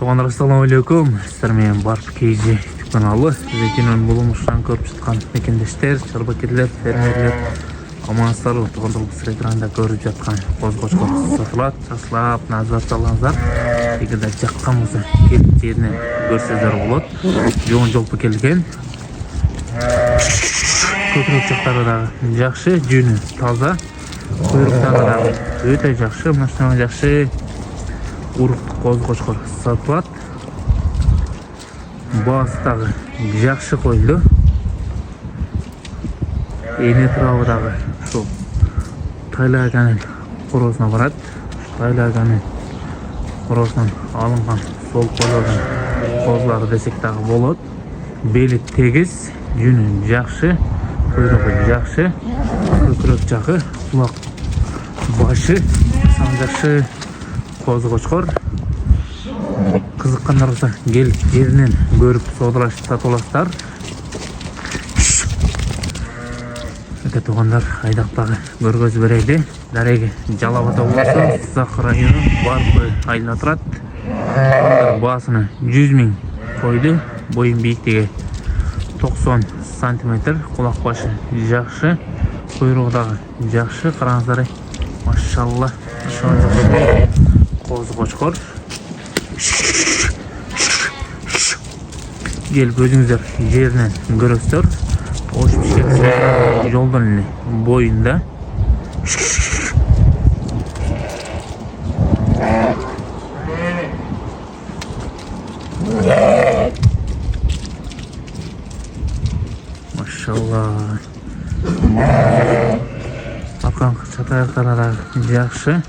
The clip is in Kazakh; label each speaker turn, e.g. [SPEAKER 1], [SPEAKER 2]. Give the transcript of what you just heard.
[SPEAKER 1] Туғандар, ассаламу алейкум. Сіздер мен Барп Кейджи каналы. Зекенен болымышан көріп жатқан мекендештер, шарбакерлер, фермерлер, амансыздар. Туғандар, бұл экранда көріп жатқан қозғошқор сатылады. Жасылап, назар салыңыздар. Егерде жаққанымызды келіп жерінен көрсеңіздер болады. Жоғын жолпы келген. Көкірек жақтары дағы жақсы, жүні таза. Құйрықтары дағы өте жақсы, машиналы жақсы. Урықты қозғошқор сатылады. Бастағы жақсы қойылды. Ене тұрауыдағы сол тайлағанын қоросына барады. Тайлағанын қоросынан алынған сол қойылған қозылары десек тағы болады. Белі тегіз, жүні жақсы, құйрығы жақсы, көкірек жағы, құлақ башы сан жақсы. Қозғошқор қызыққандар болса келіп жерінен көріп саудалашып сатыластар. Туғандар, айдақтағы көргөз берейді. Дәреге Жалабата облысы, Сызақ районы Барпы айылына тұрады. Басыны 100.000 қойды. Бойын биіктігі 90 сантиметр. Құлақ башы жақсы, құйрығдағы жақсы. Қараңыздар, машалла. Қозғошқор келіп өзіңіздер жерінен көресіздер. Ош пішкесі жолдың бойында. Машалла. Арқан чатаяқтары жақсы.